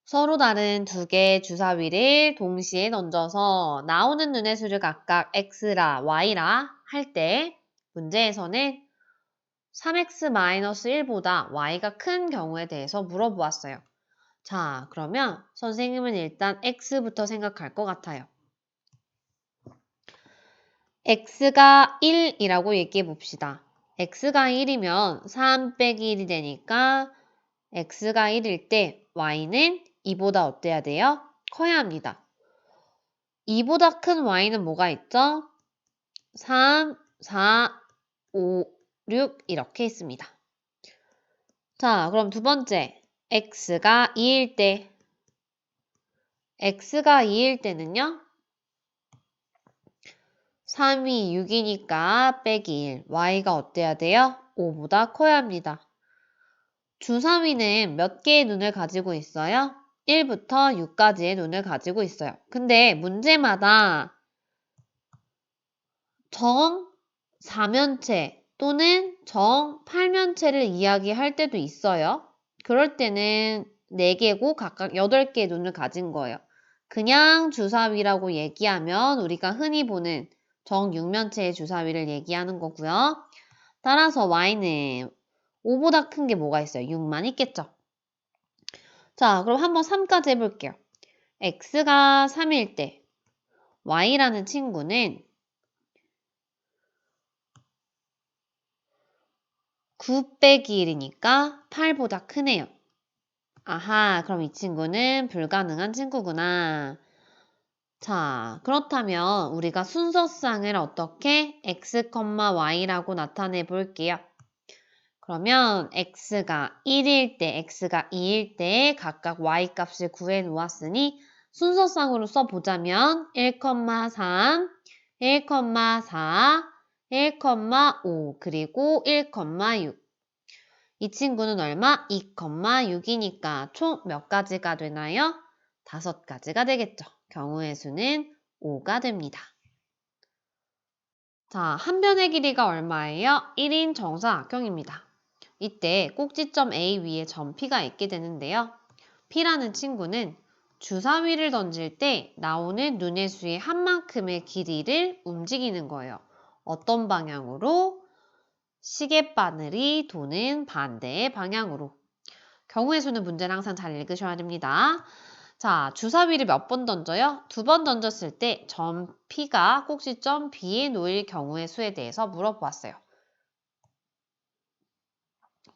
서로 다른 두 개의 주사위를 동시에 던져서 나오는 눈의 수를 각각 x라 y라 할 때 문제에서는 3x-1보다 y가 큰 경우에 대해서 물어보았어요. 자, 그러면 선생님은 일단 x부터 생각할 것 같아요. x가 1이라고 얘기해 봅시다. x가 1이면 3 빼기 1이 되니까 x가 1일 때 y는 2보다 어때야 돼요? 커야 합니다. 2보다 큰 y는 뭐가 있죠? 3, 4, 5, 6 이렇게 있습니다. 자, 그럼 두 번째 x가 2일 때는요. 3이 6이니까 빼기 1, y가 어때야 돼요? 5보다 커야 합니다. 주사위는 몇 개의 눈을 가지고 있어요? 1부터 6까지의 눈을 가지고 있어요. 근데 문제마다 정 4면체 또는 정 8면체를 이야기할 때도 있어요. 그럴 때는 4개고 각각 8개의 눈을 가진 거예요. 그냥 주사위라고 얘기하면 우리가 흔히 보는 정 6면체의 주사위를 얘기하는 거고요. 따라서 y는 5보다 큰 게 뭐가 있어요? 6만 있겠죠? 자, 그럼 한번 3까지 해볼게요. x가 3일 때 y라는 친구는 9 빼기 1이니까 8보다 크네요. 아하, 그럼 이 친구는 불가능한 친구구나. 자, 그렇다면 우리가 순서쌍을 어떻게 x, y라고 나타내 볼게요. 그러면 x가 1일 때, x가 2일 때 각각 y 값을 구해 놓았으니 순서쌍으로 써보자면 1,3, 1,4, 1,5 그리고 1,6 이 친구는 얼마? 2,6이니까 총 몇 가지가 되나요? 5가지가 되겠죠. 경우의 수는 5가 됩니다. 자, 한 변의 길이가 얼마예요? 1인 정사각형입니다. 이때 꼭지점 A 위에 점 P가 있게 되는데요. P라는 친구는 주사위를 던질 때 나오는 눈의 수의 한 만큼의 길이를 움직이는 거예요. 어떤 방향으로? 시계바늘이 도는 반대의 방향으로. 경우의 수는 문제를 항상 잘 읽으셔야 됩니다. 자, 주사위를 몇 번 던져요? 2번 던졌을 때 점 P가 꼭지점 B에 놓일 경우의 수에 대해서 물어보았어요.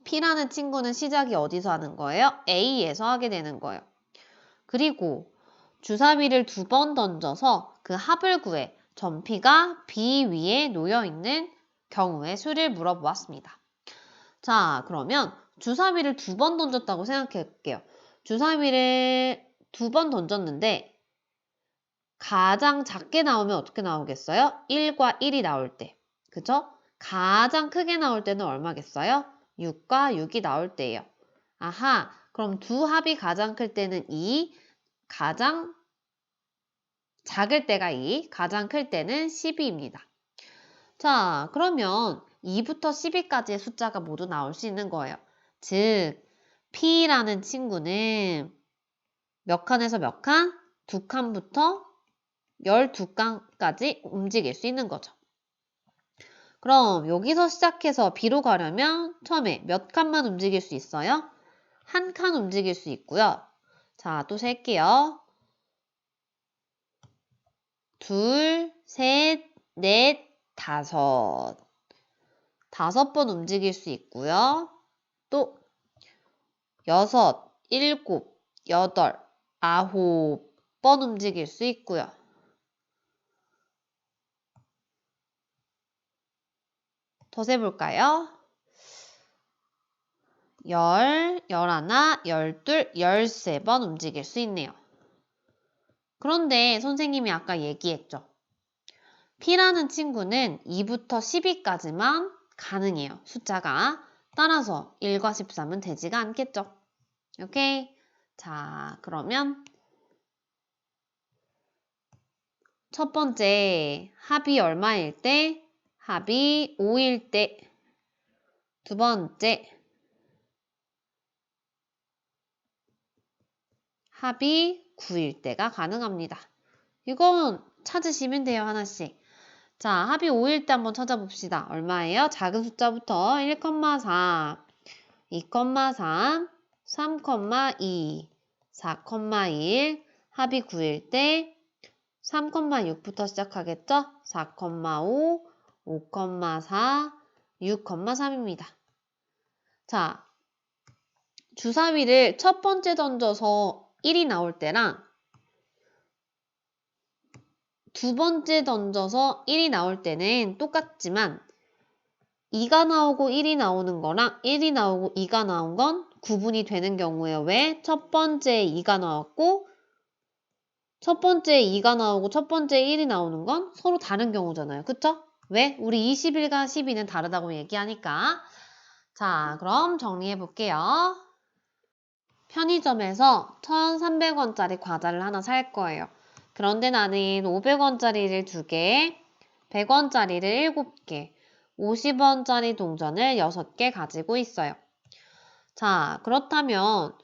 P라는 친구는 시작이 어디서 하는 거예요? A에서 하게 되는 거예요. 그리고 주사위를 2번 던져서 그 합을 구해 점 P가 B 위에 놓여 있는 경우의 수를 물어보았습니다. 자, 그러면 주사위를 2번 던졌다고 생각해 볼게요. 주사위를 2번 던졌는데 가장 작게 나오면 어떻게 나오겠어요? 1과 1이 나올 때. 그죠? 가장 크게 나올 때는 얼마겠어요? 6과 6이 나올 때예요. 아하, 그럼 두 합이 가장 클 때는 2, 가장 작을 때가 2, 가장 클 때는 12입니다. 자, 그러면 2부터 12까지의 숫자가 모두 나올 수 있는 거예요. 즉, P라는 친구는 몇 칸에서 몇 칸? 2칸부터 12칸까지 움직일 수 있는 거죠. 그럼 여기서 시작해서 B로 가려면 처음에 몇 칸만 움직일 수 있어요? 한 칸 움직일 수 있고요. 자, 또 셀게요. 둘, 셋, 넷, 다섯. 5번 움직일 수 있고요. 또 6, 7, 8, 9번 움직일 수 있고요. 더 세볼까요? 10, 11, 12, 13번 움직일 수 있네요. 그런데 선생님이 아까 얘기했죠. P라는 친구는 2부터 12까지만 가능해요. 숫자가. 따라서 1과 13은 되지가 않겠죠. 오케이? 자, 그러면 첫 번째 합이 얼마일 때? 합이 5일 때. 두 번째 합이 9일 때가 가능합니다. 이건 찾으시면 돼요, 하나씩. 자, 합이 5일 때 한번 찾아봅시다. 얼마예요? 작은 숫자부터 1,4, 2,3, 3,2, 4,1, 합이 9일 때 3,6부터 시작하겠죠? 4,5, 5,4, 6,3입니다. 자, 주사위를 첫 번째 던져서 1이 나올 때랑 두 번째 던져서 1이 나올 때는 똑같지만 2가 나오고 1이 나오는 거랑 1이 나오고 2가 나온 건 구분이 되는 경우예요. 왜? 첫 번째 2가 나왔고 첫 번째 2가 나오고 첫 번째 1이 나오는 건 서로 다른 경우잖아요. 그쵸? 왜? 우리 21과 12는 다르다고 얘기하니까. 자, 그럼 정리해 볼게요. 편의점에서 1,300원짜리 과자를 하나 살 거예요. 그런데 나는 500원짜리를 2개, 100원짜리를 7개, 50원짜리 동전을 6개 가지고 있어요. 자, 그렇다면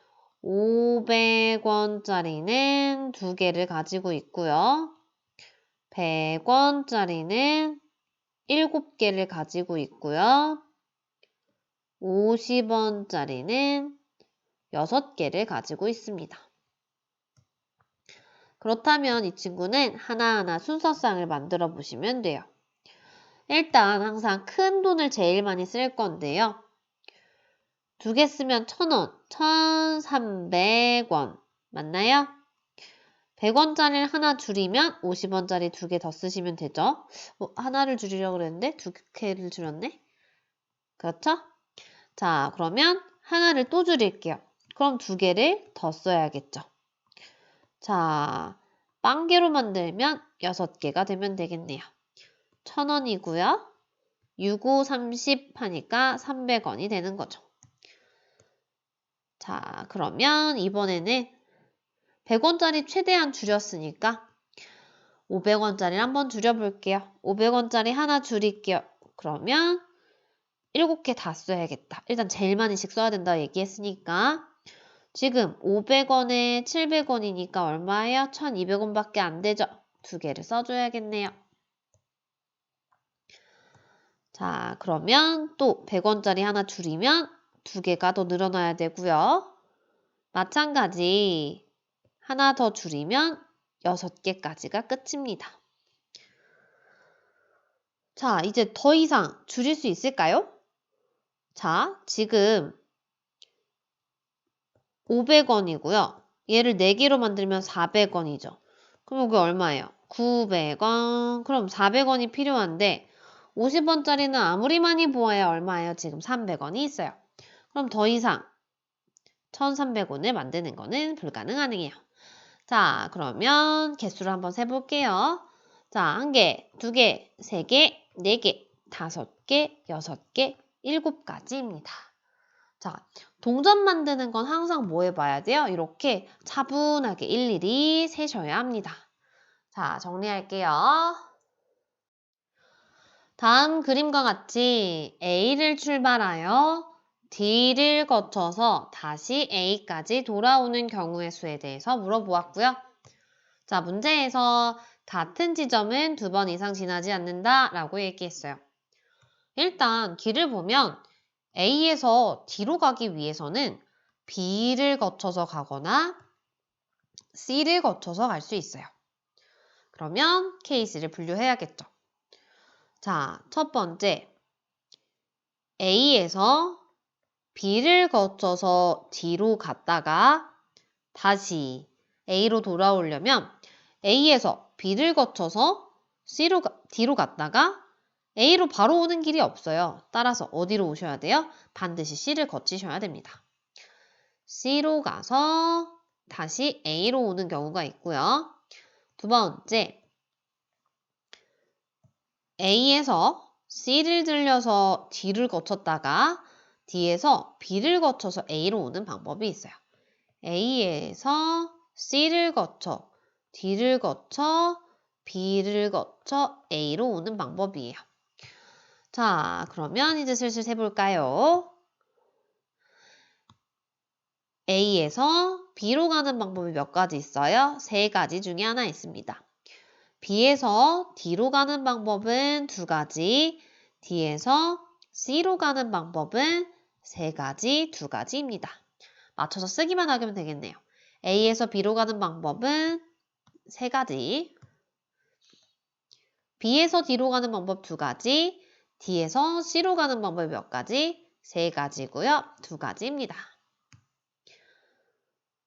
500원짜리는 2개를 가지고 있고요. 100원짜리는 7개를 가지고 있고요. 50원짜리는 6개를 가지고 있습니다. 그렇다면 이 친구는 하나하나 순서상을 만들어 보시면 돼요. 일단 항상 큰 돈을 제일 많이 쓸 건데요. 2개 쓰면 1,000원, 1,300원. 맞나요? 100원짜리를 하나 줄이면 50원짜리 2개 더 쓰시면 되죠. 하나를 줄이려고 그랬는데 2개를 줄였네? 그렇죠? 자, 그러면 하나를 또 줄일게요. 그럼 2개를 더 써야겠죠. 자, 빵개로 만들면 6개가 되면 되겠네요. 1,000원이고요. 6, 5, 30 하니까 300원이 되는 거죠. 자, 그러면 이번에는 100원짜리 최대한 줄였으니까 500원짜리를 한번 줄여볼게요. 500원짜리 하나 줄일게요. 그러면 7개 다 써야겠다. 일단 제일 많이씩 써야 된다 얘기했으니까 지금 500원에 700원이니까 얼마예요? 1200원밖에 안 되죠? 2개를 써줘야겠네요. 자, 그러면 또 100원짜리 하나 줄이면 2개가 더 늘어나야 되고요. 마찬가지 하나 더 줄이면 6개까지가 끝입니다. 자, 이제 더 이상 줄일 수 있을까요? 자, 지금 500원이고요. 얘를 4개로 만들면 400원이죠. 그럼 여기 얼마예요? 900원. 그럼 400원이 필요한데 50원짜리는 아무리 많이 보아야 얼마예요? 지금 300원이 있어요. 그럼 더 이상 1300원을 만드는 거는 불가능하네요. 자, 그러면 개수를 한번 세볼게요. 자, 1개, 2개, 3개, 4개, 5개, 6개, 7가지입니다. 자, 동전 만드는 건 항상 뭐 해봐야 돼요? 이렇게 차분하게 일일이 세셔야 합니다. 자, 정리할게요. 다음 그림과 같이 A를 출발하여 D를 거쳐서 다시 A까지 돌아오는 경우의 수에 대해서 물어보았고요. 자, 문제에서 같은 지점은 2번 이상 지나지 않는다 라고 얘기했어요. 일단 길을 보면 A에서 D로 가기 위해서는 B를 거쳐서 가거나 C를 거쳐서 갈 수 있어요. 그러면 케이스를 분류해야겠죠. 자, 첫 번째 A에서 B를 거쳐서 D로 갔다가 다시 A로 돌아오려면 A에서 B를 거쳐서 D로 갔다가 A로 바로 오는 길이 없어요. 따라서 어디로 오셔야 돼요? 반드시 C를 거치셔야 됩니다. C로 가서 다시 A로 오는 경우가 있고요. 두 번째, A에서 C를 들려서 D를 거쳤다가 D에서 B를 거쳐서 A로 오는 방법이 있어요. A에서 C를 거쳐, D를 거쳐, B를 거쳐 A로 오는 방법이에요. 자, 그러면 이제 슬슬 해볼까요? A에서 B로 가는 방법이 몇 가지 있어요? 3가지 중에 하나 있습니다. B에서 D로 가는 방법은 2가지, D에서 C로 가는 방법은 3가지, 2가지입니다. 맞춰서 쓰기만 하면 되겠네요. A에서 B로 가는 방법은 3가지, B에서 D로 가는 방법 2가지, D에서 C로 가는 방법이 몇 가지? 3가지고요. 2가지입니다.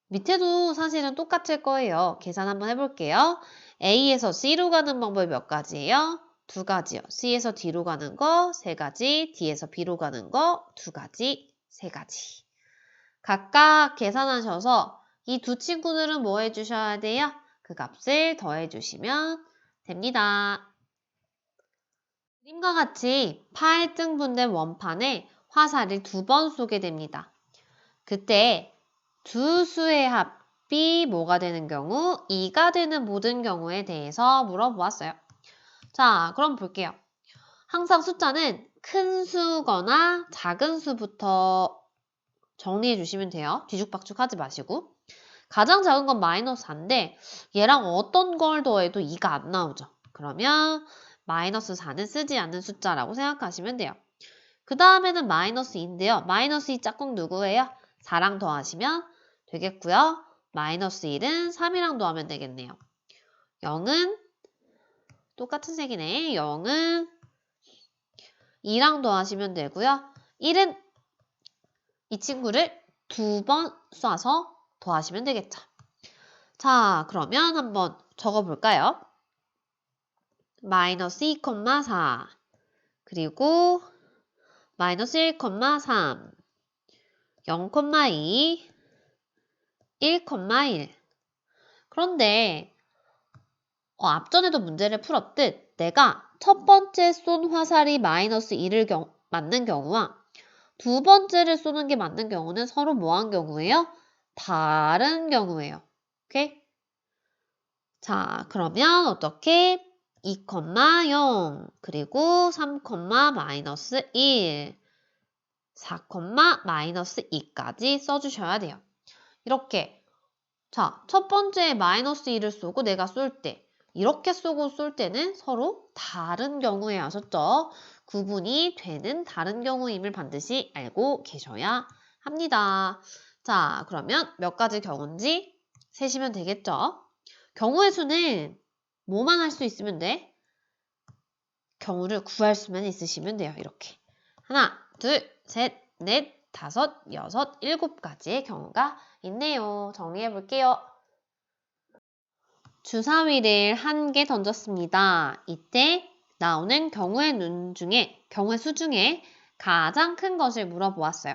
밑에도 사실은 똑같을 거예요. 계산 한번 해볼게요. A에서 C로 가는 방법이 몇 가지예요? 2가지요. C에서 D로 가는 거 3가지, D에서 B로 가는 거 2가지, 3가지. 각각 계산하셔서 이 두 친구들은 뭐 해주셔야 돼요? 그 값을 더해주시면 됩니다. 그림과 같이 8등분된 원판에 화살을 2번 쏘게 됩니다. 그때 두 수의 합이 뭐가 되는 경우? 2가 되는 모든 경우에 대해서 물어보았어요. 자, 그럼 볼게요. 항상 숫자는 큰 수거나 작은 수부터 정리해 주시면 돼요. 뒤죽박죽 하지 마시고. 가장 작은 건 마이너스 4인데 얘랑 어떤 걸 더해도 2가 안 나오죠. 그러면 마이너스 4는 쓰지 않는 숫자라고 생각하시면 돼요. 그 다음에는 마이너스 2인데요. 마이너스 2 짝꿍 누구예요? 4랑 더하시면 되겠고요. 마이너스 1은 3이랑 더하면 되겠네요. 0은 똑같은 색이네. 0은 2랑 더하시면 되고요. 1은 이 친구를 2번 쏴서 더하시면 되겠죠. 자, 그러면 한번 적어볼까요? 마이너스 2,4 그리고 마이너스 1,3 0,2 1,1 그런데 앞전에도 문제를 풀었듯 내가 첫 번째 쏜 화살이 마이너스 1을 맞는 경우와 두 번째를 쏘는 게 맞는 경우는 서로 뭐한 경우예요? 다른 경우예요. 오케이? 자, 그러면 어떻게? 2,0 그리고 3, 마이너스 1 4, 마이너스 2까지 써주셔야 돼요. 이렇게 자, 첫 번째 마이너스 1을 쏘고 내가 쏠 때 이렇게 쏘고 쏠 때는 서로 다른 경우에 하셨죠? 구분이 되는 다른 경우임을 반드시 알고 계셔야 합니다. 자, 그러면 몇 가지 경우인지 세시면 되겠죠? 경우의 수는 뭐만 할 수 있으면 돼? 경우를 구할 수만 있으시면 돼요. 이렇게. 하나, 둘, 셋, 넷, 다섯, 여섯, 7가지의 경우가 있네요. 정리해 볼게요. 주사위를 1개 던졌습니다. 이때 나오는 경우의 수 중에 가장 큰 것을 물어보았어요.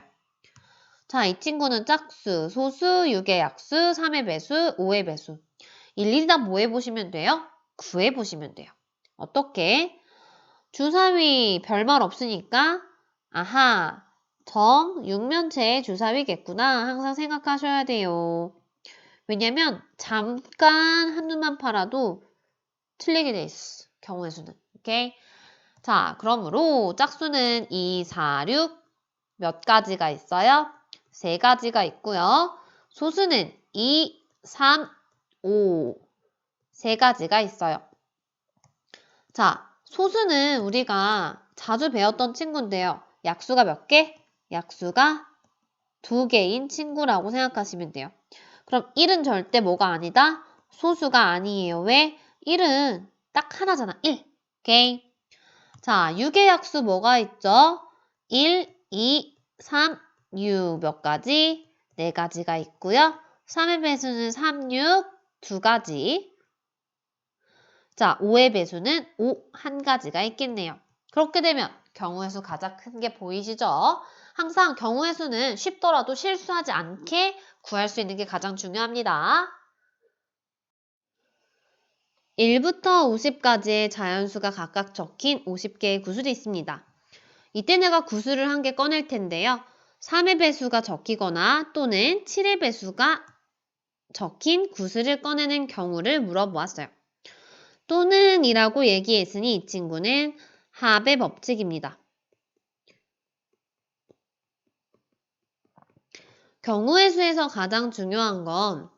자, 이 친구는 짝수, 소수, 6의 약수, 3의 배수, 5의 배수. 일일이 다 뭐 해보시면 돼요? 구해보시면 돼요. 어떻게? 주사위 별말 없으니까 아하, 점, 육면체의 주사위겠구나 항상 생각하셔야 돼요. 왜냐면 잠깐 한눈만 팔아도 틀리게 돼 있어. 경우의 수는. 오케이? 자, 그러므로 짝수는 2, 4, 6 몇 가지가 있어요? 3가지가 있고요. 소수는 2, 3, 5 3가지가 있어요. 자, 소수는 우리가 자주 배웠던 친구인데요. 약수가 몇 개? 약수가 2개인 친구라고 생각하시면 돼요. 그럼 1은 절대 뭐가 아니다? 소수가 아니에요. 왜? 1은 딱 하나잖아. 1. 오케이. 자, 6의 약수 뭐가 있죠? 1, 2, 3, 6 몇 가지? 4가지가 있고요. 3의 배수는 3, 6 2가지. 자, 5의 배수는 5 1가지가 있겠네요. 그렇게 되면 경우의 수 가장 큰 게 보이시죠? 항상 경우의 수는 쉽더라도 실수하지 않게 구할 수 있는 게 가장 중요합니다. 1부터 50까지의 자연수가 각각 적힌 50개의 구술이 있습니다. 이때 내가 구술을 한 개 꺼낼 텐데요. 3의 배수가 적히거나 또는 7의 배수가 적힌 구술을 꺼내는 경우를 물어보았어요. 또는 이라고 얘기했으니 이 친구는 합의 법칙입니다. 경우의 수에서 가장 중요한 건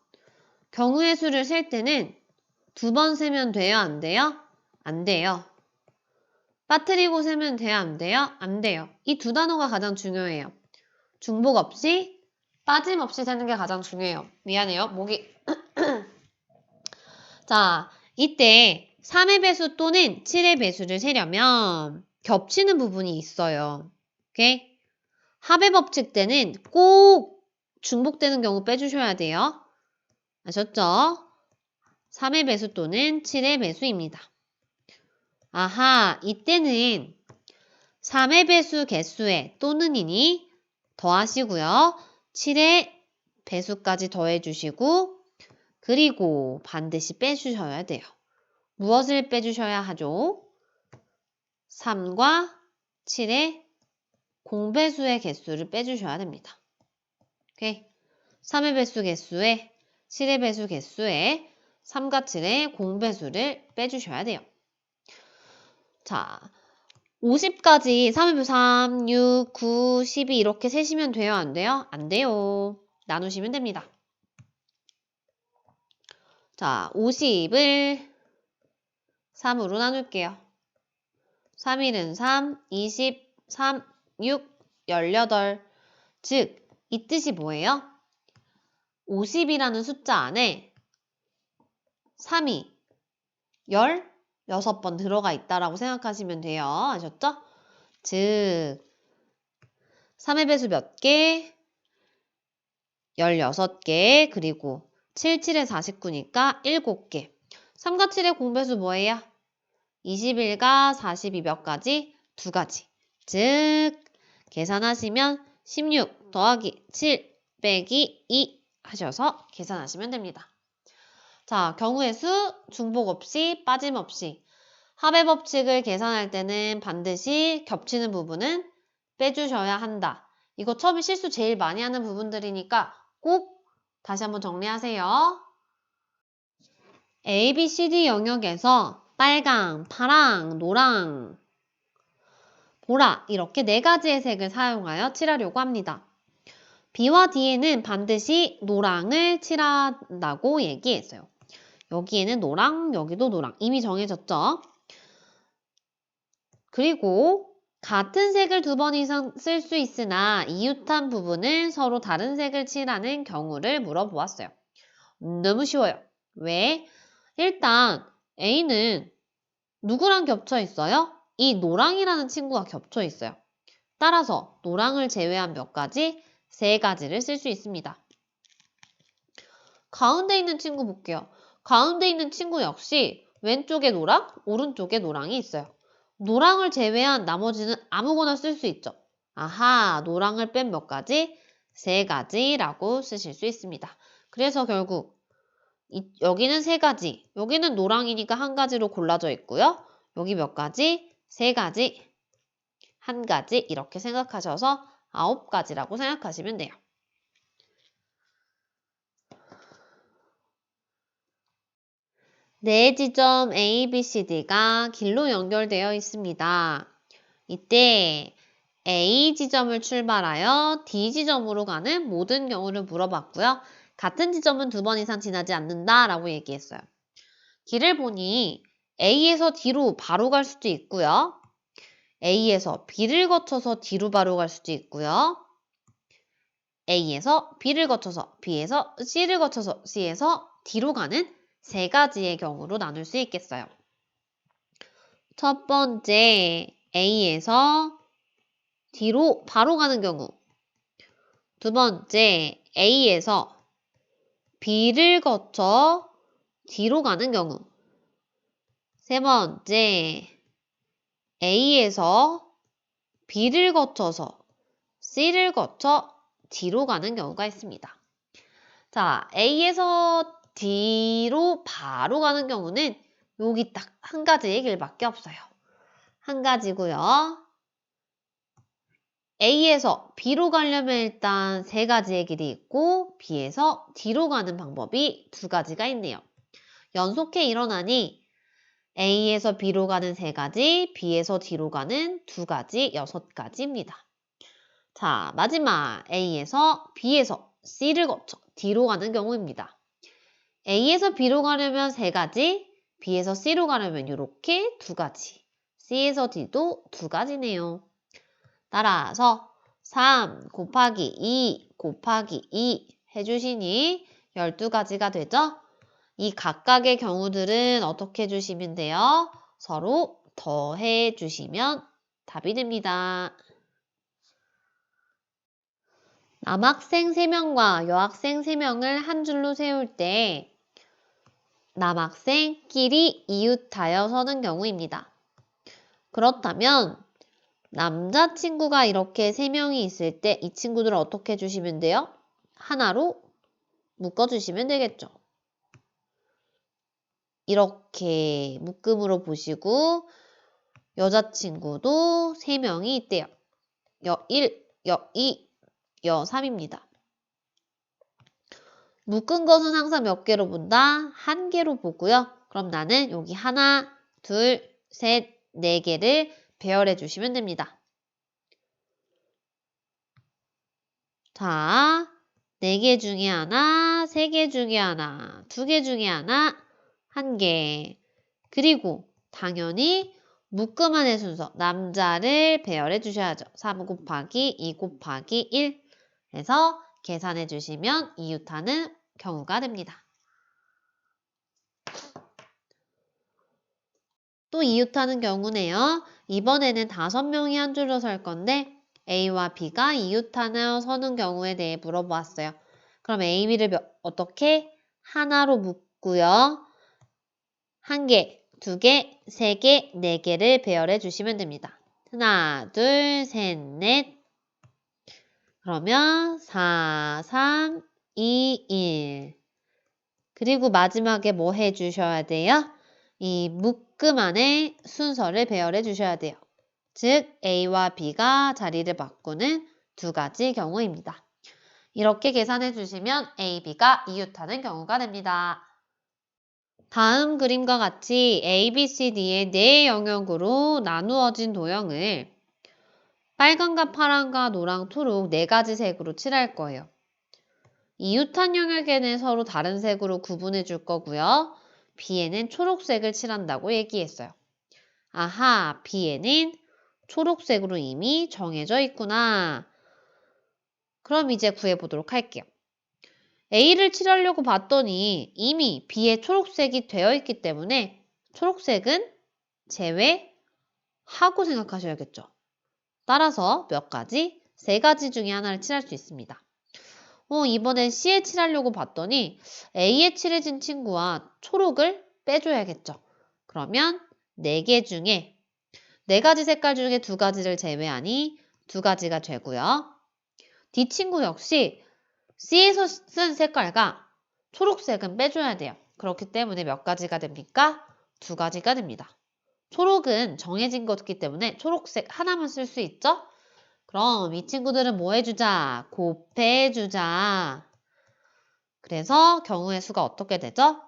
경우의 수를 셀 때는 2번 세면 돼요? 안 돼요? 안 돼요. 빠뜨리고 세면 돼요? 안 돼요? 안 돼요. 이 두 단어가 가장 중요해요. 중복 없이 빠짐없이 세는 게 가장 중요해요. 미안해요. 목이. 자, 이때 3의 배수 또는 7의 배수를 세려면 겹치는 부분이 있어요. 오케이? 합의 법칙 때는 꼭 중복되는 경우 빼주셔야 돼요. 아셨죠? 3의 배수 또는 7의 배수입니다. 아하, 이때는 3의 배수 개수에 또는이니 더하시고요. 7의 배수까지 더해주시고 그리고 반드시 빼주셔야 돼요. 무엇을 빼주셔야 하죠? 3과 7의 공배수의 개수를 빼주셔야 됩니다. 오케이? 3의 배수 개수에 7의 배수 개수에 3과 7의 공배수를 빼주셔야 돼요. 자, 50까지 3의 배수 3, 6, 9, 12 이렇게 세시면 돼요? 안 돼요? 안 돼요. 나누시면 됩니다. 자, 50을 3으로 나눌게요. 3일은 3, 20, 3, 6, 18. 즉, 이 뜻이 뭐예요? 50이라는 숫자 안에 3이 16번 들어가 있다라고 생각하시면 돼요. 아셨죠? 즉, 3의 배수 몇 개? 16개. 그리고 7, 7에 49니까 7개. 3과 7의 공배수 뭐예요? 21과 42 몇 가지? 2가지. 즉, 계산하시면 16 더하기 7 빼기 2 하셔서 계산하시면 됩니다. 자, 경우의 수, 중복 없이, 빠짐없이. 합의 법칙을 계산할 때는 반드시 겹치는 부분은 빼주셔야 한다. 이거 처음에 실수 제일 많이 하는 부분들이니까 꼭 다시 한번 정리하세요. A, B, C, D 영역에서 빨강, 파랑, 노랑, 보라 이렇게 4가지의 색을 사용하여 칠하려고 합니다. B와 D에는 반드시 노랑을 칠한다고 얘기했어요. 여기에는 노랑, 여기도 노랑. 이미 정해졌죠? 그리고 같은 색을 2번 이상 쓸 수 있으나 이웃한 부분은 서로 다른 색을 칠하는 경우를 물어보았어요. 너무 쉬워요. 왜? 일단 A는 누구랑 겹쳐 있어요? 이 노랑이라는 친구가 겹쳐 있어요. 따라서 노랑을 제외한 몇 가지? 3가지를 쓸 수 있습니다. 가운데 있는 친구 볼게요. 가운데 있는 친구 역시 왼쪽에 노랑, 오른쪽에 노랑이 있어요. 노랑을 제외한 나머지는 아무거나 쓸 수 있죠. 아하, 노랑을 뺀 몇 가지? 3가지라고 쓰실 수 있습니다. 그래서 결국 여기는 3가지, 여기는 노랑이니까 1가지로 골라져 있고요. 여기 몇 가지? 3가지, 1가지 이렇게 생각하셔서 9가지라고 생각하시면 돼요. 네 지점 A, B, C, D가 길로 연결되어 있습니다. 이때 A 지점을 출발하여 D 지점으로 가는 모든 경우를 물어봤고요. 같은 지점은 2번 이상 지나지 않는다라고 얘기했어요. 길을 보니 A에서 D로 바로 갈 수도 있고요. A에서 B를 거쳐서 D로 바로 갈 수도 있고요. A에서 B를 거쳐서 B에서 C를 거쳐서 C에서 D로 가는 3가지의 경우로 나눌 수 있겠어요. 첫 번째, A에서 D로 바로 가는 경우. 두 번째, A에서 B를 거쳐 D로 가는 경우. 세 번째, A에서 B를 거쳐서 C를 거쳐 D로 가는 경우가 있습니다. 자, A에서 D로 바로 가는 경우는 여기 딱 1가지의 길밖에 없어요. 1가지고요. A에서 B로 가려면 일단 3가지의 길이 있고 B에서 D로 가는 방법이 2가지가 있네요. 연속해 일어나니 A에서 B로 가는 3가지, B에서 D로 가는 2가지, 6가지입니다. 자, 마지막 A에서 B에서 C를 거쳐 D로 가는 경우입니다. A에서 B로 가려면 3가지, B에서 C로 가려면 이렇게 2가지, C에서 D도 2가지네요. 따라서 3 곱하기 2 곱하기 2 해주시니 12가지가 되죠? 이 각각의 경우들은 어떻게 해주시면 돼요? 서로 더해 주시면 답이 됩니다. 남학생 3명과 여학생 3명을 한 줄로 세울 때 남학생끼리 이웃하여 서는 경우입니다. 그렇다면 남자친구가 이렇게 3명이 있을 때 이 친구들을 어떻게 해주시면 돼요? 하나로 묶어주시면 되겠죠. 이렇게 묶음으로 보시고 여자친구도 3명이 있대요. 여1, 여2, 여3입니다. 묶은 것은 항상 몇 개로 본다? 1개로 보고요. 그럼 나는 여기 하나, 둘, 셋, 4개를 배열해 주시면 됩니다. 자, 4개 중에 하나, 3개 중에 하나, 2개 중에 하나, 1개. 그리고 당연히 묶음 안의 순서, 남자를 배열해 주셔야죠. 3 곱하기 2 곱하기 1 해서 계산해 주시면 이웃하는 경우가 됩니다. 또 이웃하는 경우네요. 이번에는 5명이 한 줄로 설 건데 A와 B가 이웃하여 서는 경우에 대해 물어보았어요. 그럼 A, B를 어떻게? 하나로 묶고요. 1개, 2개, 3개, 4개를 배열해 주시면 됩니다. 하나, 둘, 셋, 넷. 그러면 4, 3, 2, 1. 그리고 마지막에 뭐 해주셔야 돼요? 이 묶음 안에 순서를 배열해 주셔야 돼요. 즉 A와 B가 자리를 바꾸는 2가지 경우입니다. 이렇게 계산해 주시면 A, B가 이웃하는 경우가 됩니다. 다음 그림과 같이 A, B, C, D의 4 영역으로 나누어진 도형을 빨강과 파랑과 노랑, 초록 4가지 색으로 칠할 거예요. 이웃한 영역에는 서로 다른 색으로 구분해 줄 거고요. B에는 초록색을 칠한다고 얘기했어요. 아하, B에는 초록색으로 이미 정해져 있구나. 그럼 이제 구해보도록 할게요. A를 칠하려고 봤더니 이미 B에 초록색이 되어 있기 때문에 초록색은 제외하고 생각하셔야겠죠. 따라서 몇 가지? 3가지 중에 하나를 칠할 수 있습니다. 이번엔 C에 칠하려고 봤더니 A에 칠해진 친구와 초록을 빼줘야겠죠. 그러면 4개 중에 4가지 색깔 중에 2가지를 제외하니 2가지가 되고요. D 친구 역시 C에서 쓴 색깔과 초록색은 빼줘야 돼요. 그렇기 때문에 몇 가지가 됩니까? 2가지가 됩니다. 초록은 정해진 거기 때문에 초록색 하나만 쓸 수 있죠? 그럼 이 친구들은 뭐 해주자? 곱해주자. 그래서 경우의 수가 어떻게 되죠?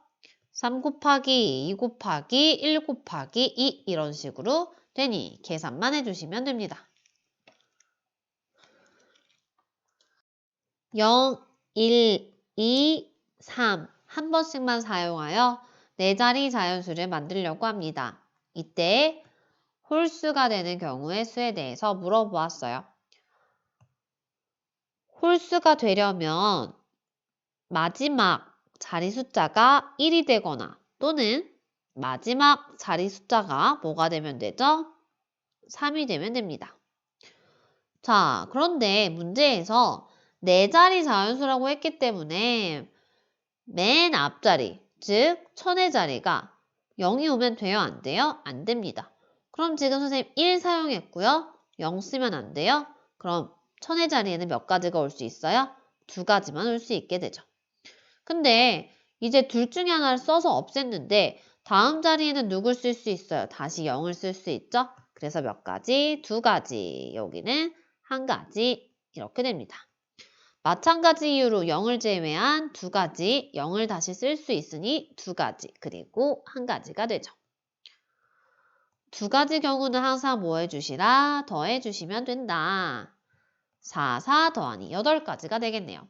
3 곱하기 2 곱하기 1 곱하기 2 이런 식으로 되니 계산만 해주시면 됩니다. 0, 1, 2, 3 한 번씩만 사용하여 4자리 자연수를 만들려고 합니다. 이때 홀수가 되는 경우의 수에 대해서 물어보았어요. 홀수가 되려면 마지막 자리 숫자가 1이 되거나 또는 마지막 자리 숫자가 뭐가 되면 되죠? 3이 되면 됩니다. 자, 그런데 문제에서 4자리 자연수라고 했기 때문에 맨 앞자리, 즉 천의 자리가 0이 오면 돼요? 안 돼요? 안 됩니다. 그럼 지금 선생님 1 사용했고요. 0 쓰면 안 돼요? 그럼 천의 자리에는 몇 가지가 올 수 있어요? 2가지만 올 수 있게 되죠. 근데 이제 둘 중에 하나를 써서 없앴는데 다음 자리에는 누굴 쓸 수 있어요? 다시 0을 쓸 수 있죠? 그래서 몇 가지? 2가지. 여기는 1가지. 이렇게 됩니다. 마찬가지 이유로 0을 제외한 2가지, 0을 다시 쓸 수 있으니 2가지, 그리고 1가지가 되죠. 2가지 경우는 항상 뭐 해주시라? 더해주시면 된다. 4, 4 더하니 8가지가 되겠네요.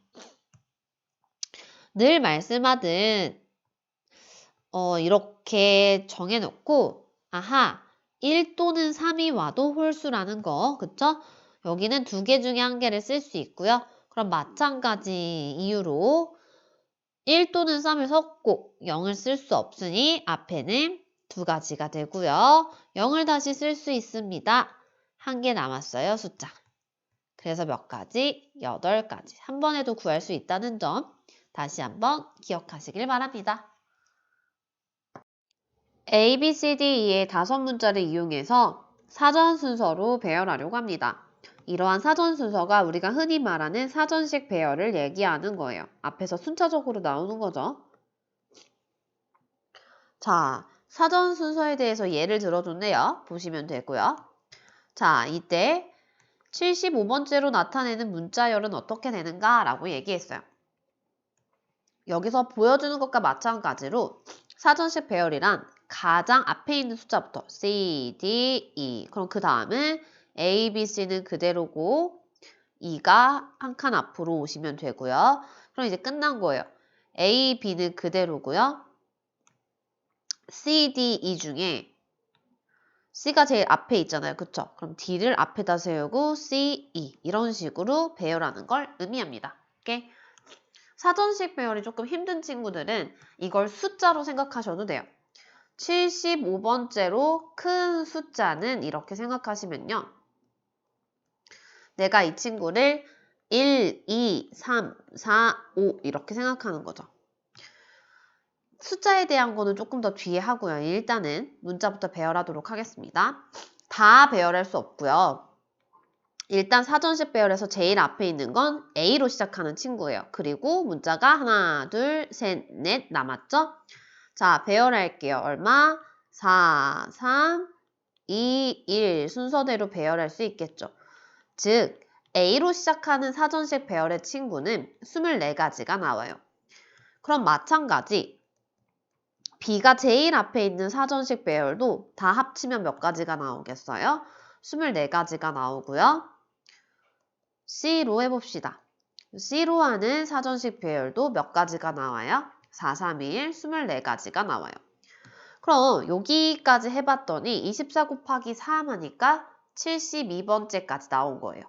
늘 말씀하듯 이렇게 정해놓고 아하 1 또는 3이 와도 홀수라는 거 그쵸? 여기는 2개 중에 1개를 쓸 수 있고요. 그럼 마찬가지 이유로 1 또는 3을 섞고 0을 쓸 수 없으니 앞에는 2가지가 되고요. 0을 다시 쓸 수 있습니다. 1개 남았어요, 숫자. 그래서 몇 가지? 8가지. 한 번에도 구할 수 있다는 점 다시 한번 기억하시길 바랍니다. A, B, C, D, E의 5문자를 이용해서 사전 순서로 배열하려고 합니다. 이러한 사전 순서가 우리가 흔히 말하는 사전식 배열을 얘기하는 거예요. 앞에서 순차적으로 나오는 거죠. 자, 사전 순서에 대해서 예를 들어줬네요. 보시면 되고요. 자, 이때 75번째로 나타내는 문자열은 어떻게 되는가? 라고 얘기했어요. 여기서 보여주는 것과 마찬가지로 사전식 배열이란 가장 앞에 있는 숫자부터 C, D, E 그럼 그 다음은 A, B, C는 그대로고 E가 한 칸 앞으로 오시면 되고요. 그럼 이제 끝난 거예요. A, B는 그대로고요. C, D, E 중에 C가 제일 앞에 있잖아요. 그쵸? 그럼 D를 앞에다 세우고 C, E 이런 식으로 배열하는 걸 의미합니다. 오케이? 사전식 배열이 조금 힘든 친구들은 이걸 숫자로 생각하셔도 돼요. 75번째로 큰 숫자는 이렇게 생각하시면요. 내가 이 친구를 1, 2, 3, 4, 5 이렇게 생각하는 거죠. 숫자에 대한 거는 조금 더 뒤에 하고요. 일단은 문자부터 배열하도록 하겠습니다. 다 배열할 수 없고요. 일단 사전식 배열에서 제일 앞에 있는 건 A로 시작하는 친구예요. 그리고 문자가 하나, 둘, 셋, 넷 남았죠? 자, 배열할게요. 얼마? 4, 3, 2, 1 순서대로 배열할 수 있겠죠. 즉, A로 시작하는 사전식 배열의 친구는 24가지가 나와요. 그럼 마찬가지 B가 제일 앞에 있는 사전식 배열도 다 합치면 몇 가지가 나오겠어요? 24가지가 나오고요. C로 해봅시다. C로 하는 사전식 배열도 몇 가지가 나와요? 4, 3, 2, 1, 24가지가 나와요. 그럼 여기까지 해봤더니 24 곱하기 3 하니까 72번째까지 나온 거예요.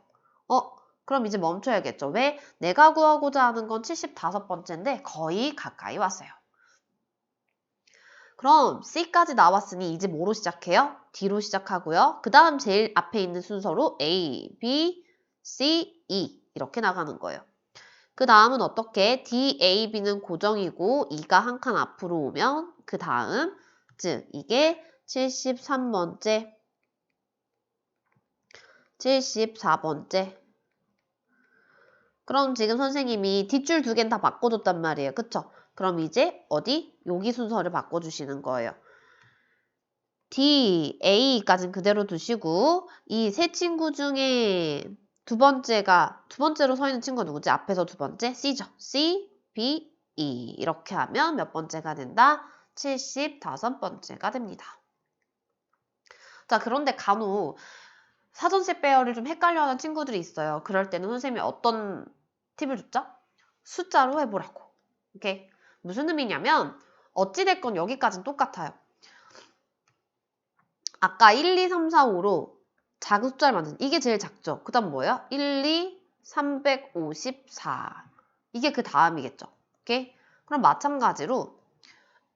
그럼 이제 멈춰야겠죠. 왜? 내가 구하고자 하는 건 75번째인데 거의 가까이 왔어요. 그럼 C까지 나왔으니 이제 뭐로 시작해요? D로 시작하고요. 그 다음 제일 앞에 있는 순서로 A, B, C, E 이렇게 나가는 거예요. 그 다음은 어떻게? D, A, B는 고정이고 E가 한 칸 앞으로 오면 그 다음 즉 이게 73번째, 74번째 그럼 지금 선생님이 뒷줄 2개는 다 바꿔줬단 말이에요. 그쵸? 그럼 이제 어디? 여기 순서를 바꿔주시는 거예요. D, A까지는 그대로 두시고 이 세 친구 중에 두 번째로 서 있는 친구가 누구지? 앞에서 두 번째? C죠. C, B, E 이렇게 하면 몇 번째가 된다? 75번째가 됩니다. 자, 그런데 간혹 사전식 배열을 좀 헷갈려하는 친구들이 있어요. 그럴 때는 선생님이 어떤 팁을 줬죠? 숫자로 해보라고. 오케이? 무슨 의미냐면 어찌됐건 여기까지는 똑같아요. 아까 1, 2, 3, 4, 5로 작은 숫자를 만든 이게 제일 작죠. 그 다음 뭐예요? 1, 2, 354 이게 그 다음이겠죠. 오케이? 그럼 마찬가지로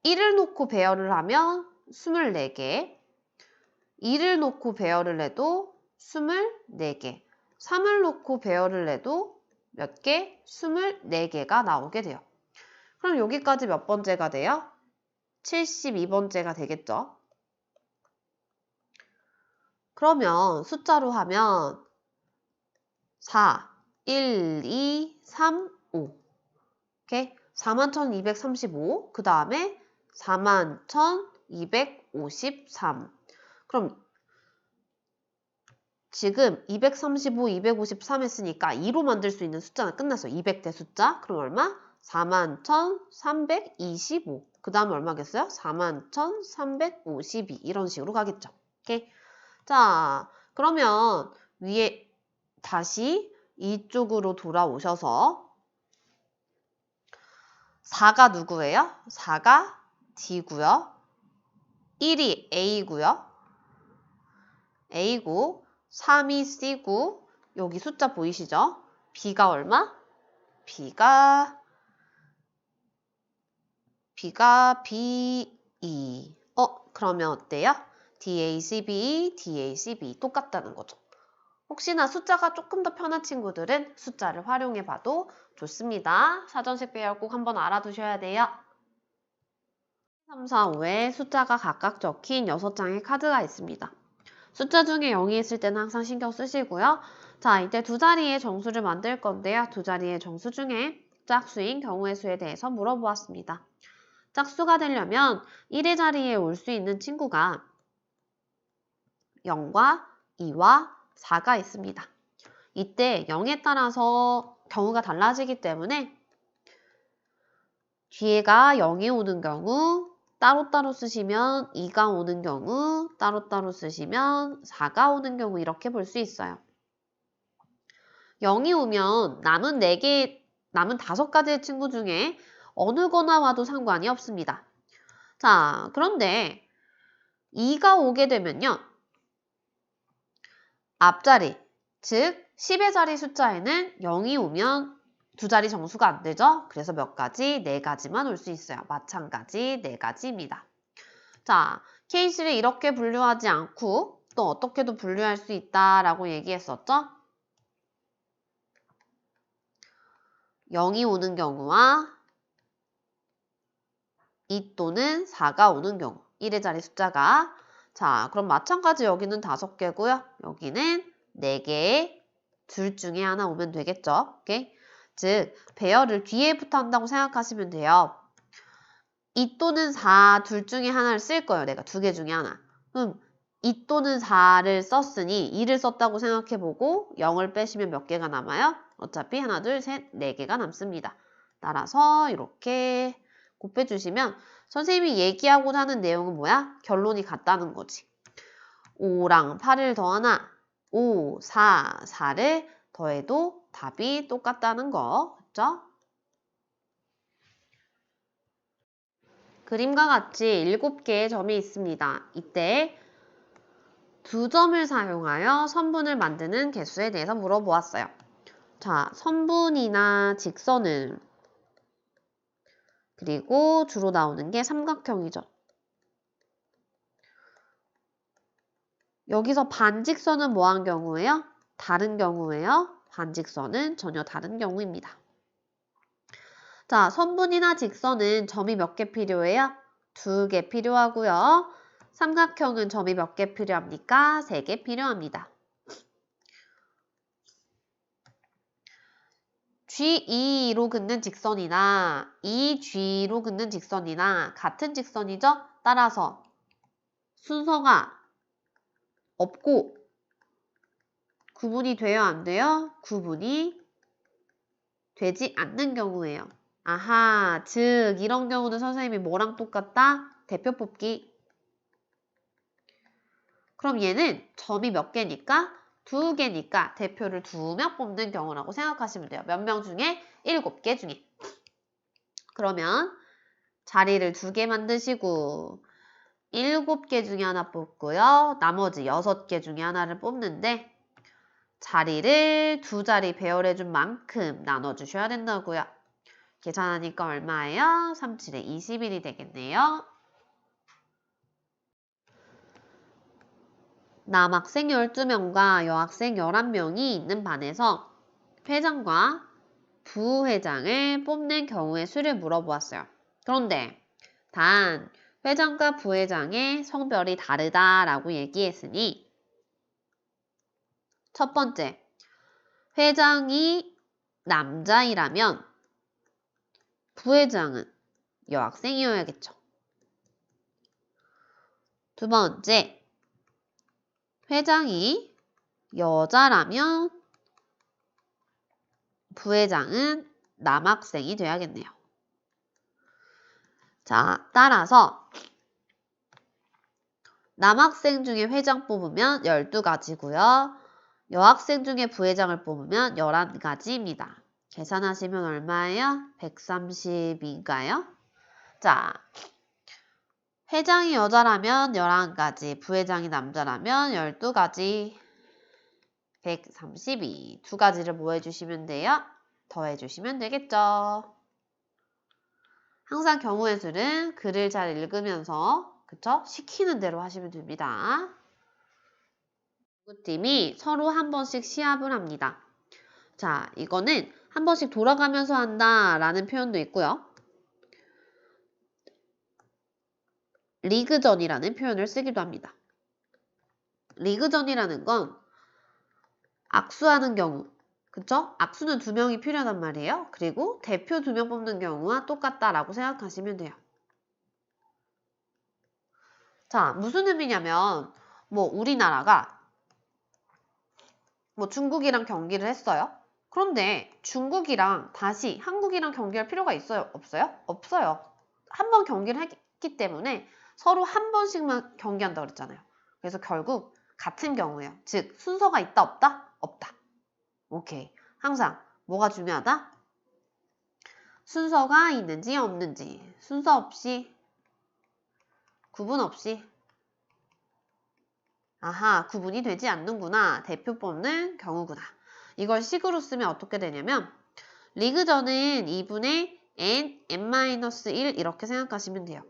1을 놓고 배열을 하면 24개 2를 놓고 배열을 해도 24개 3을 놓고 배열을 해도 몇 개? 24개가 나오게 돼요. 그럼 여기까지 몇 번째가 돼요? 72번째가 되겠죠. 그러면 숫자로 하면 4, 1, 2, 3, 5 오케이? 41,235 그 다음에 41,253 그럼 지금 235, 253 했으니까 2로 만들 수 있는 숫자는 끝났어요. 200대 숫자. 그럼 얼마? 41,325. 그 다음에 얼마겠어요? 41,352. 이런 식으로 가겠죠. 오케이? 자, 그러면 위에 다시 이쪽으로 돌아오셔서 4가 누구예요? 4가 D고요. 1이 A고요. A고 3이 C고 여기 숫자 보이시죠? B가 얼마? B가 B2. 그러면 어때요? DACB, DACB 똑같다는 거죠. 혹시나 숫자가 조금 더 편한 친구들은 숫자를 활용해 봐도 좋습니다. 사전식 배열 꼭 한번 알아두셔야 돼요. 3, 4, 5에 숫자가 각각 적힌 6장의 카드가 있습니다. 숫자 중에 0이 있을 때는 항상 신경 쓰시고요. 자, 이때 두 자리의 정수를 만들 건데요. 두 자리의 정수 중에 짝수인 경우의 수에 대해서 물어보았습니다. 짝수가 되려면 1의 자리에 올 수 있는 친구가 0과 2와 4가 있습니다. 이때 0에 따라서 경우가 달라지기 때문에 뒤에가 0이 오는 경우 따로따로 쓰시면 2가 오는 경우 따로따로 쓰시면 4가 오는 경우 이렇게 볼 수 있어요. 0이 오면 남은 5가지의 친구 중에 어느 거나 와도 상관이 없습니다. 자, 그런데 2가 오게 되면요. 앞자리, 즉 10의 자리 숫자에는 0이 오면 두 자리 정수가 안 되죠? 그래서 몇 가지? 4가지만 올 수 있어요. 마찬가지 4가지입니다. 자, 케이스를 이렇게 분류하지 않고 또 어떻게도 분류할 수 있다라고 얘기했었죠? 0이 오는 경우와 2 또는 4가 오는 경우 1의 자리 숫자가 자, 그럼 마찬가지 여기는 5개고요. 여기는 4개 둘 중에 하나 오면 되겠죠? 오케이? 즉, 배열을 뒤에부터 한다고 생각하시면 돼요. 2 또는 4 둘 중에 하나를 쓸 거예요. 내가 2개 중에 하나. 그럼 2 또는 4를 썼으니 2를 썼다고 생각해보고 0을 빼시면 몇 개가 남아요? 어차피 하나, 둘, 셋, 4개가 남습니다. 따라서 이렇게 곱해주시면 선생님이 얘기하고자 하는 내용은 뭐야? 결론이 같다는 거지. 5랑 8을 더하나 5, 4, 4를 더해도 답이 똑같다는 거. 그렇죠? 그림과 같이 7개의 점이 있습니다. 이때 2점을 사용하여 선분을 만드는 개수에 대해서 물어보았어요. 자, 선분이나 직선은 그리고 주로 나오는 게 삼각형이죠. 여기서 반직선은 뭐한 경우예요? 다른 경우예요. 반직선은 전혀 다른 경우입니다. 자, 선분이나 직선은 점이 몇 개 필요해요? 2개 필요하고요. 삼각형은 점이 몇 개 필요합니까? 3개 필요합니다. G2로 긋는 직선이나 2G로 긋는 직선이나 같은 직선이죠? 따라서 순서가 없고 구분이 돼요? 안 돼요? 구분이 되지 않는 경우예요. 아하, 즉 이런 경우는 선생님이 뭐랑 똑같다? 대표 뽑기. 그럼 얘는 점이 몇 개니까? 2개니까 대표를 2명 뽑는 경우라고 생각하시면 돼요. 몇 명 중에? 7개 중에. 그러면 자리를 2개 만드시고 7개 중에 하나 뽑고요. 나머지 6개 중에 하나를 뽑는데 자리를 2자리 배열해준 만큼 나눠주셔야 된다고요. 계산하니까 얼마예요? 3, 7에 21이 되겠네요. 남학생 12명과 여학생 11명이 있는 반에서 회장과 부회장을 뽑는 경우의 수를 물어보았어요. 그런데 단 회장과 부회장의 성별이 다르다라고 얘기했으니 첫 번째, 회장이 남자이라면 부회장은 여학생이어야겠죠. 두 번째, 회장이 여자라면 부회장은 남학생이 돼야겠네요. 자, 따라서 남학생 중에 회장 뽑으면 12가지고요. 여학생 중에 부회장을 뽑으면 11가지입니다. 계산하시면 얼마예요? 132인가요? 자, 회장이 여자라면 11가지, 부회장이 남자라면 12가지, 132. 두 가지를 뭐 해주시면 돼요? 더해주시면 되겠죠. 항상 경우의 수는 글을 잘 읽으면서 그쵸? 시키는 대로 하시면 됩니다. 연구팀이 서로 한 번씩 시합을 합니다. 자, 이거는 한 번씩 돌아가면서 한다 라는 표현도 있고요. 리그전이라는 표현을 쓰기도 합니다. 리그전이라는 건 악수하는 경우, 그쵸? 악수는 2명이 필요하단 말이에요. 그리고 대표 2명 뽑는 경우와 똑같다라고 생각하시면 돼요. 자, 무슨 의미냐면 뭐 우리나라가 뭐 중국이랑 경기를 했어요. 그런데 중국이랑 다시 한국이랑 경기할 필요가 있어요? 없어요? 없어요. 한 번 경기를 했기 때문에 서로 한 번씩만 경기한다고 그랬잖아요. 그래서 결국 같은 경우예요. 즉 순서가 있다 없다? 없다. 오케이. 항상 뭐가 중요하다? 순서가 있는지 없는지. 순서 없이 구분 없이 아하 구분이 되지 않는구나. 대표 뽑는 경우구나. 이걸 식으로 쓰면 어떻게 되냐면 리그전은 2분의 n-1 이렇게 생각하시면 돼요.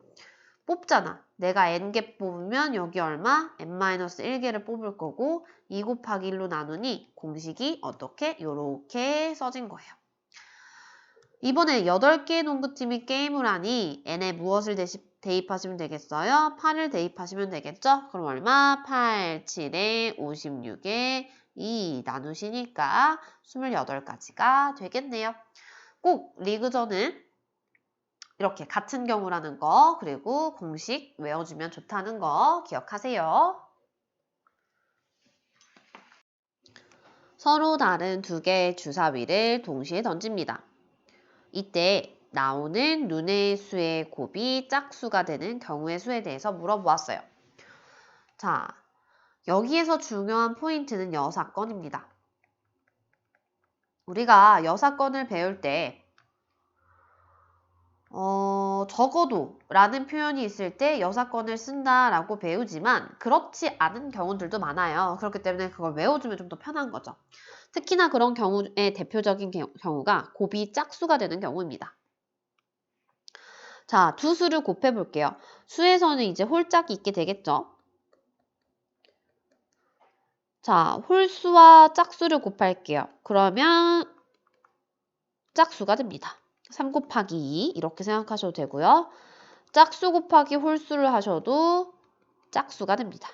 뽑잖아. 내가 n개 뽑으면 여기 얼마? n-1개를 뽑을 거고 2 곱하기 1로 나누니 공식이 어떻게? 요렇게 써진 거예요. 이번에 8개의 농구팀이 게임을 하니 n에 무엇을 대입하시면 되겠어요? 8을 대입하시면 되겠죠? 그럼 얼마? 8, 7에 56에 2 나누시니까 28가지가 되겠네요. 꼭 리그전은 이렇게 같은 경우라는 거 그리고 공식 외워주면 좋다는 거 기억하세요. 서로 다른 2개의 주사위를 동시에 던집니다. 이때 나오는 눈의 수의 곱이 짝수가 되는 경우의 수에 대해서 물어보았어요. 자, 여기에서 중요한 포인트는 여사건입니다. 우리가 여사건을 배울 때 적어도 라는 표현이 있을 때 여사건을 쓴다라고 배우지만 그렇지 않은 경우들도 많아요. 그렇기 때문에 그걸 외워주면 좀 더 편한 거죠. 특히나 그런 경우의 대표적인 경우가 곱이 짝수가 되는 경우입니다. 자, 두 수를 곱해 볼게요. 수에서는 이제 홀짝이 있게 되겠죠. 자, 홀수와 짝수를 곱할게요. 그러면 짝수가 됩니다. 3 곱하기 2 이렇게 생각하셔도 되고요. 짝수 곱하기 홀수를 하셔도 짝수가 됩니다.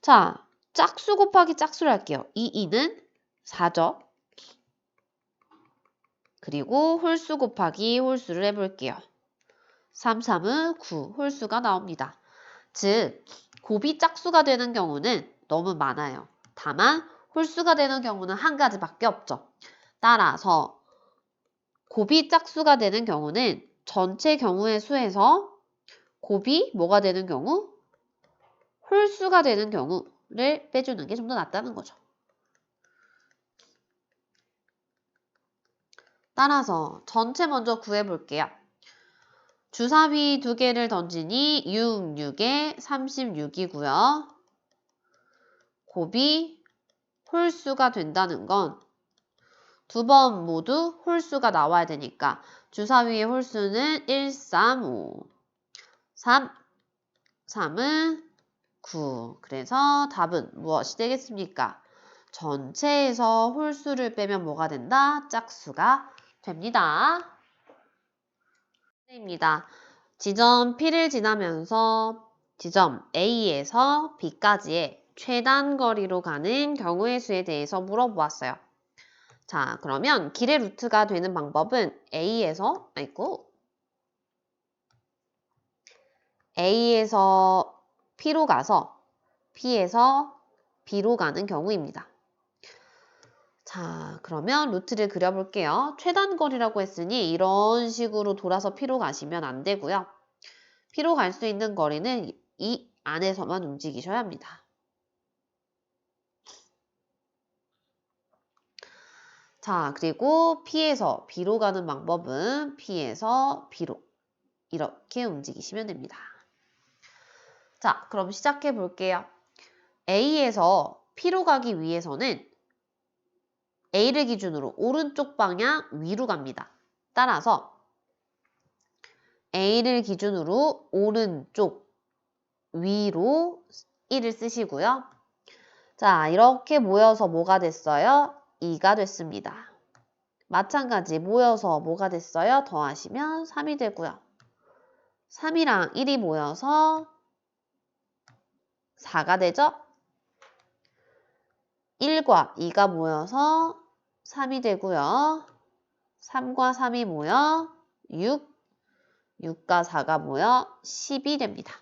자, 짝수 곱하기 짝수를 할게요. 2는 4죠. 그리고 홀수 곱하기 홀수를 해볼게요. 3, 3은 9, 홀수가 나옵니다. 즉, 곱이 짝수가 되는 경우는 너무 많아요. 다만 홀수가 되는 경우는 한 가지밖에 없죠. 따라서 곱이 짝수가 되는 경우는 전체 경우의 수에서 곱이 뭐가 되는 경우? 홀수가 되는 경우를 빼주는 게 좀 더 낫다는 거죠. 따라서 전체 먼저 구해볼게요. 주사위 2개를 던지니 6, 6에 36이고요. 곱이 홀수가 된다는 건 두 번 모두 홀수가 나와야 되니까 주사위의 홀수는 1, 3, 5, 3, 3은 9. 그래서 답은 무엇이 되겠습니까? 전체에서 홀수를 빼면 뭐가 된다? 짝수가 됩니다. 입니다. 지점 P를 지나면서 지점 A에서 B까지의 최단 거리로 가는 경우의 수에 대해서 물어보았어요. 자, 그러면 길의 루트가 되는 방법은 A에서 P로 가서 P에서 B로 가는 경우입니다. 자, 그러면 루트를 그려볼게요. 최단거리라고 했으니 이런 식으로 돌아서 P로 가시면 안 되고요. P로 갈 수 있는 거리는 이 안에서만 움직이셔야 합니다. 자, 그리고 P에서 B로 가는 방법은 P에서 B로 이렇게 움직이시면 됩니다. 자, 그럼 시작해 볼게요. A에서 P로 가기 위해서는 A를 기준으로 오른쪽 방향 위로 갑니다. 따라서 A를 기준으로 오른쪽 위로 1을 쓰시고요. 자, 이렇게 모여서 뭐가 됐어요? 2가 됐습니다. 마찬가지 모여서 뭐가 됐어요? 더하시면 3이 되고요. 3이랑 1이 모여서 4가 되죠? 1과 2가 모여서 3이 되고요. 3과 3이 모여 6, 6과 4가 모여 10이 됩니다.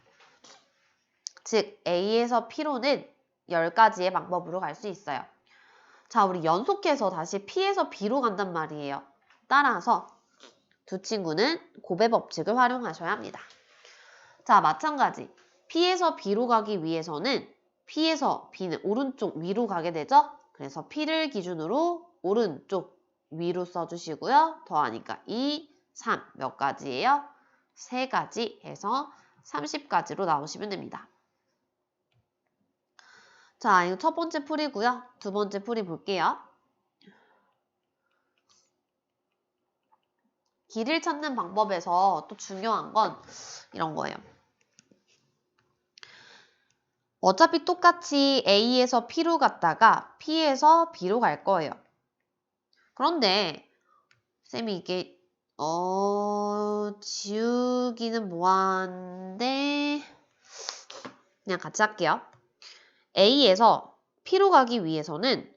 즉 A에서 P로는 10가지의 방법으로 갈 수 있어요. 자, 우리 연속해서 다시 P에서 B로 간단 말이에요. 따라서 두 친구는 곱의 법칙을 활용하셔야 합니다. 자, 마찬가지 P에서 B로 가기 위해서는 P에서 B는 오른쪽 위로 가게 되죠? 그래서 P를 기준으로 오른쪽 위로 써주시고요. 더하니까 2, 3 몇 가지예요? 3가지 해서 30가지로 나오시면 됩니다. 자, 이거 첫 번째 풀이고요. 두 번째 풀이 볼게요. 길을 찾는 방법에서 또 중요한 건 이런 거예요. 어차피 똑같이 A에서 P로 갔다가 P에서 B로 갈 거예요. 그런데 쌤이 이게 지우기는 뭐한데 그냥 같이 할게요. A에서 P로 가기 위해서는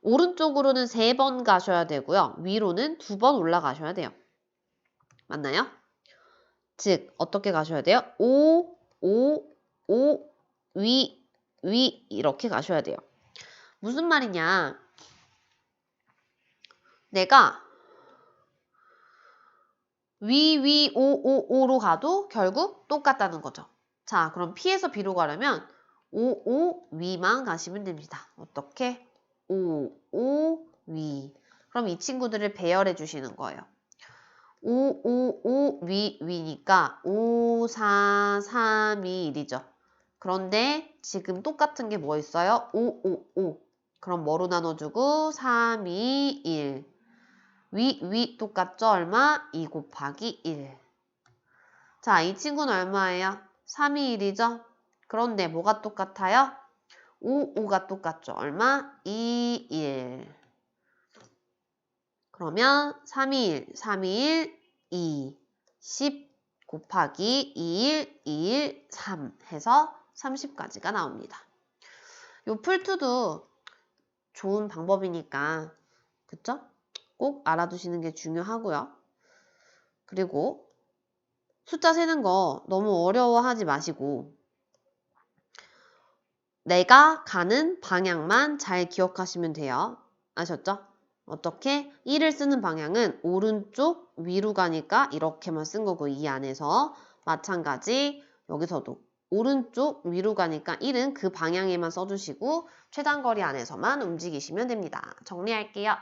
오른쪽으로는 3번 가셔야 되고요. 위로는 2번 올라가셔야 돼요. 맞나요? 즉 어떻게 가셔야 돼요? 5, 5, 5, 위, 위 이렇게 가셔야 돼요. 무슨 말이냐? 내가 위, 위, 5, 5, 5로 가도 결국 똑같다는 거죠. 자, 그럼 P에서 B로 가려면 5, 5, 위만 가시면 됩니다. 어떻게? 5, 5, 위. 그럼 이 친구들을 배열해 주시는 거예요. 5, 5, 5, 위, 위니까 5, 4, 3, 2, 1이죠. 그런데 지금 똑같은 게 뭐 있어요? 5, 5, 5. 그럼 뭐로 나눠주고 3, 2, 1. 위 똑같죠? 얼마? 2 곱하기 1. 자, 이 친구는 얼마예요? 3, 2, 1이죠? 그런데 뭐가 똑같아요? 5, 5가 똑같죠? 얼마? 2, 1. 그러면 3, 2, 1, 3, 2, 1, 2, 10 곱하기 2, 1, 2, 1, 3 해서 30까지가 나옵니다. 요 풀투도 좋은 방법이니까 그쵸? 꼭 알아두시는 게 중요하고요. 그리고 숫자 세는 거 너무 어려워하지 마시고 내가 가는 방향만 잘 기억하시면 돼요. 아셨죠? 어떻게? 1을 쓰는 방향은 오른쪽 위로 가니까 이렇게만 쓴 거고 이 안에서 마찬가지 여기서도 오른쪽 위로 가니까 1은 그 방향에만 써주시고 최단거리 안에서만 움직이시면 됩니다. 정리할게요.